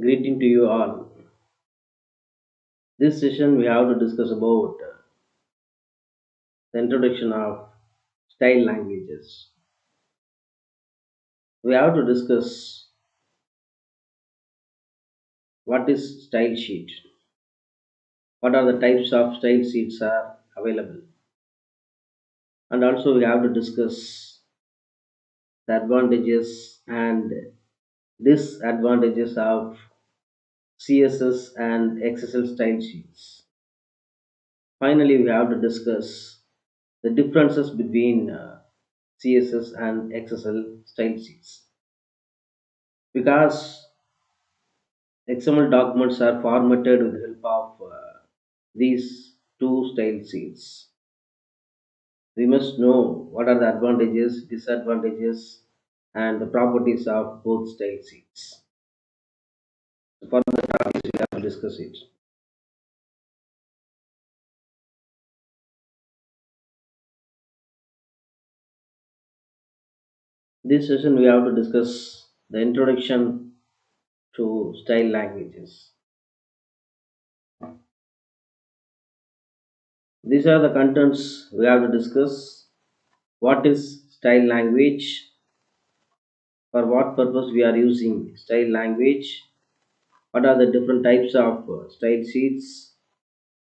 Greeting to you all. This session we have to discuss about the introduction of style languages. We have to discuss what is style sheet, what are the types of style sheets are available, and also we have to discuss the advantages and disadvantages of CSS and XSL style sheets. Finally, we have to discuss the differences between CSS and XSL style sheets because XML documents are formatted with the help of these two style sheets. We must know what are the advantages, disadvantages, and the properties of both style sheets. For the topics, we have to discuss it. This session, we have to discuss the introduction to style languages. These are the contents we have to discuss. What is style language? For what purpose we are using style language? What are the different types of style sheets,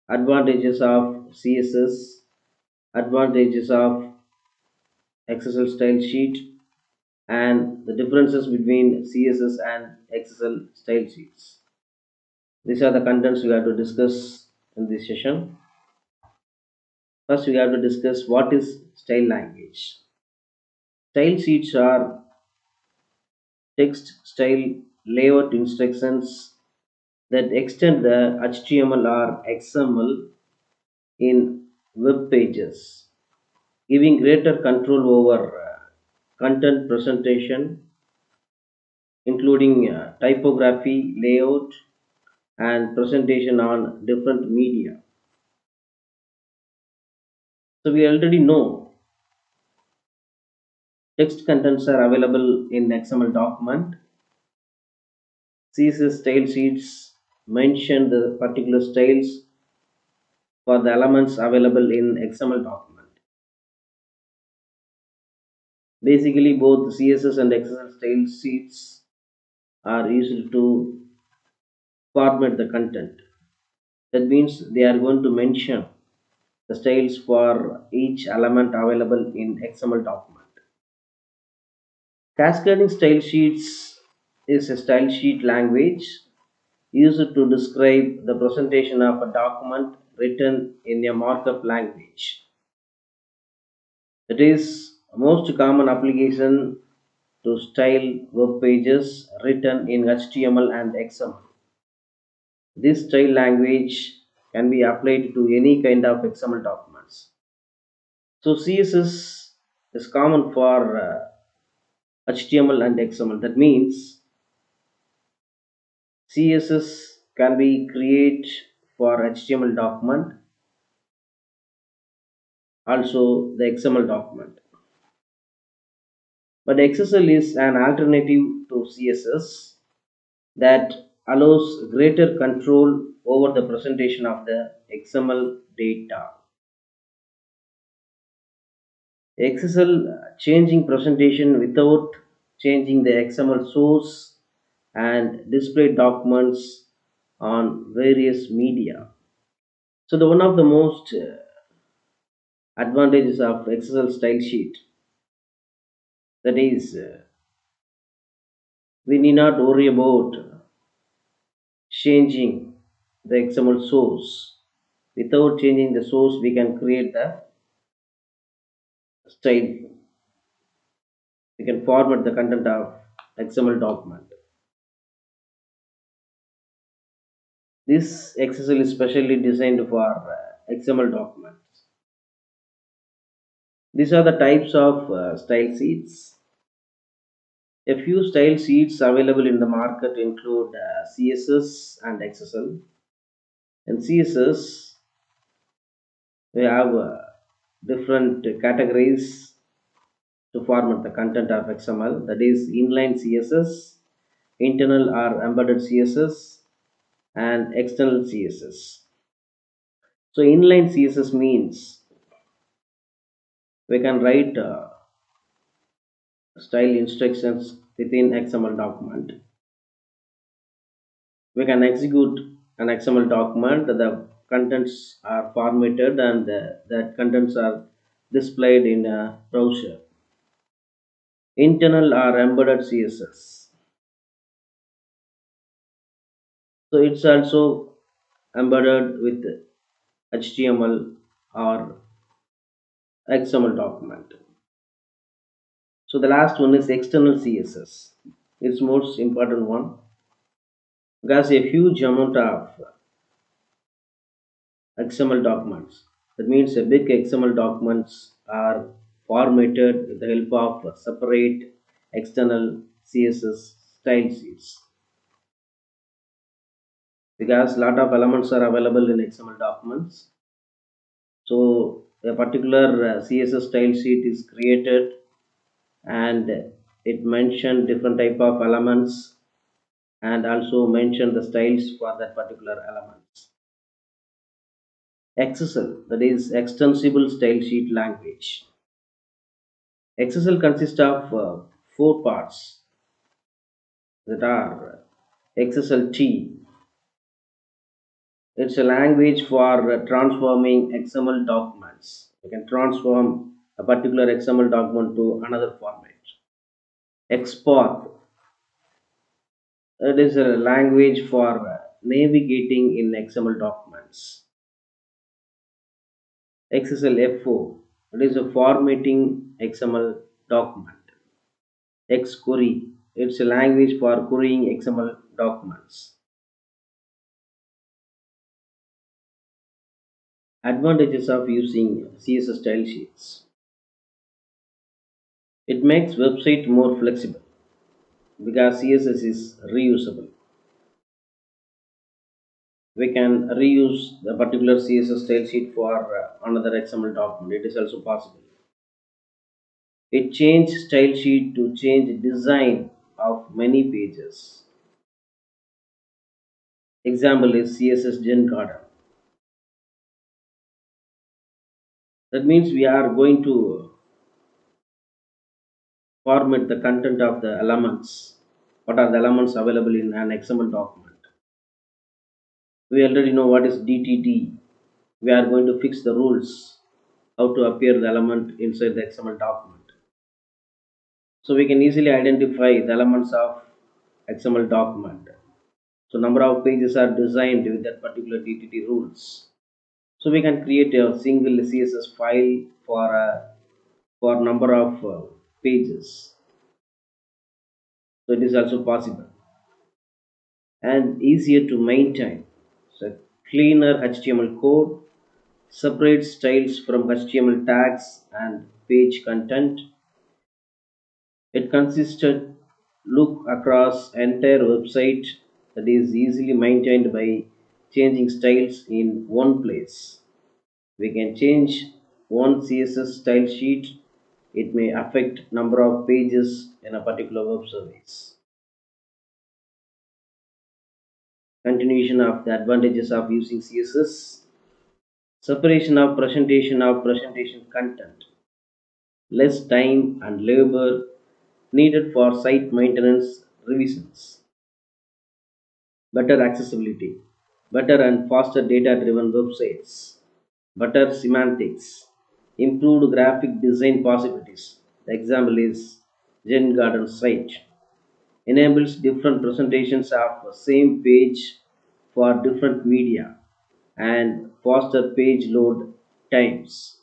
advantages of CSS, advantages of XSL style sheet, and the differences between CSS and XSL style sheets. These are the contents we have to discuss in this session. First, we have to discuss what is style language. Style sheets are text style layout instructions that extend the HTML or XML in web pages, giving greater control over content presentation, including typography, layout, and presentation on different media. So, we already know text contents are available in XML document. CSS style sheets mention the particular styles for the elements available in XML document. Basically, both CSS and XSL style sheets are used to format the content. That means they are going to mention the styles for each element available in XML document. Cascading style sheets is a style sheet language used to describe the presentation of a document written in a markup language. It is most common application to style web pages written in HTML and XML. This style language can be applied to any kind of XML documents. So CSS is common for HTML and XML. That means CSS can be created for HTML document, also the XML document. But XSL is an alternative to CSS that allows greater control over the presentation of the XML data. XSL changing presentation without changing the XML source and display documents on various media. So the one of the most advantages of XSL style sheet, that is we need not worry about changing the XML source. Without changing the source, we can create the style. We can format the content of XML document. This XSL is specially designed for XML documents. These are the types of style sheets. A few style sheets available in the market include CSS and XSL. In CSS, we have different categories to format the content of XML, that is inline CSS, internal or embedded CSS, and external CSS. So inline CSS means we can write style instructions within XML document. We can execute an XML document. The contents are formatted and the contents are displayed in a browser. Internal or embedded CSS. So it's also embedded with HTML or XML document. So the last one is external CSS. It's most important one because a huge amount of XML documents. That means a big XML documents are formatted with the help of separate external CSS style sheets because lot of elements are available in XML documents. So a particular CSS style sheet is created and it mentioned different type of elements and also mention the styles for that particular elements. XSL, that is Extensible Style Sheet Language. XSL consists of four parts that are XSLT. It's a language for transforming XML documents. You can transform a particular XML document to another format. Export, it is a language for navigating in XML documents. XSLFO, it is a formatting XML document. Xquery, it's a language for querying XML documents. Advantages of using CSS style sheets. It makes website more flexible because CSS is reusable. We can reuse the particular CSS style sheet for another XML document. It is also possible. It changes style sheet to change design of many pages. Example is CSS Gen Garden. That means we are going to format the content of the elements. What are the elements available in an XML document? We already know what is DTD. We are going to fix the rules how to appear the element inside the XML document. So we can easily identify the elements of XML document. So number of pages are designed with that particular DTD rules. So we can create a single CSS file for number of pages. So it is also possible and easier to maintain. So cleaner HTML code, separate styles from HTML tags and page content. It consistent look across entire website that is easily maintained by changing styles in one place. We can change one CSS style sheet. It may affect number of pages in a particular web service. Continuation of the advantages of using CSS. Separation of presentation content. Less time and labor needed for site maintenance revisions. Better accessibility. Better and faster data driven websites. Better semantics. Improved graphic design possibilities. The example is Gen Garden site. Enables different presentations of the same page for different media and faster page load times.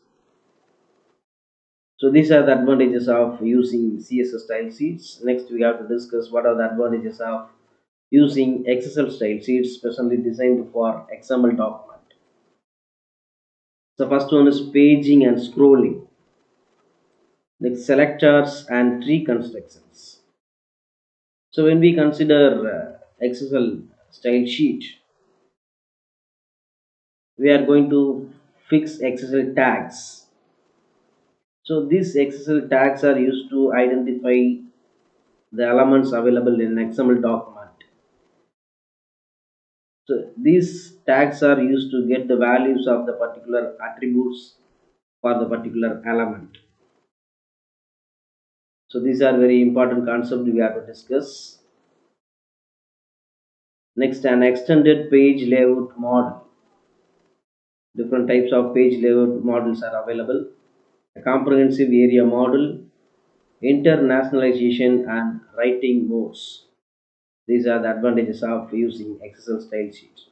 So these are the advantages of using CSS style sheets. Next, we have to discuss what are the advantages of using XSL style sheets specially designed for XML document. The first one is paging and scrolling, like selectors and tree constructions. So when we consider XSL style sheet, we are going to fix XSL tags. So these XSL tags are used to identify the elements available in XML document. So these tags are used to get the values of the particular attributes for the particular element. So these are very important concepts we have to discuss. Next, an extended page layout model. Different types of page layout models are available. A comprehensive area model, internationalization, and writing modes. These are the advantages of using XSL style sheets.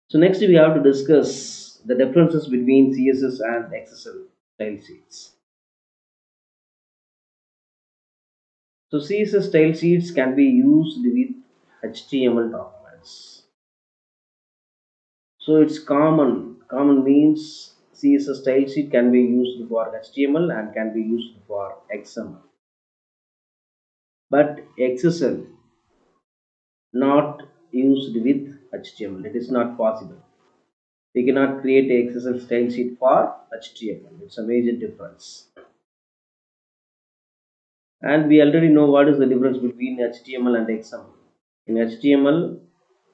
So next we have to discuss the differences between CSS and XSL style sheets. So CSS style sheets can be used with HTML documents. So it's common. Common means CSS style sheet can be used for HTML and can be used for XML. But XSL not used with HTML. It is not possible. We cannot create a XSL style sheet for HTML. It's a major difference. And we already know what is the difference between HTML and XML. In HTML,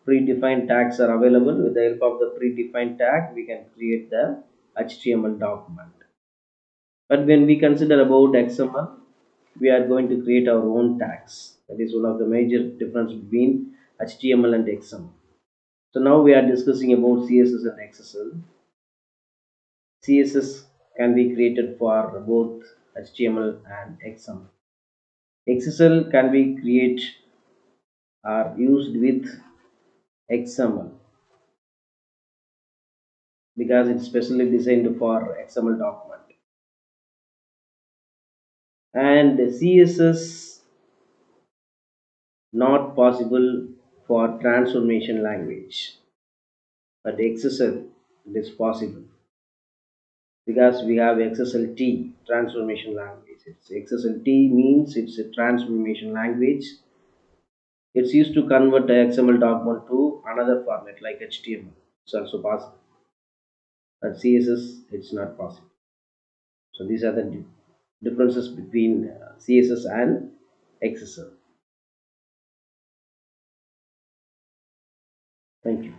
predefined tags are available. With the help of the predefined tag, we can create the HTML document. But when we consider about XML, we are going to create our own tags. That is one of the major difference between HTML and XML. So now we are discussing about CSS and XSL. CSS can be created for both HTML and XML. XSL can be created or used with XML because it's specially designed for XML document. And CSS not possible for transformation language, but XSL it is possible because we have XSLT transformation language. It's XSLT means it's a transformation language. It's used to convert the XML document to another format like HTML. It's also possible, but CSS it's not possible. So these are the differences between CSS and XSL. Thank you.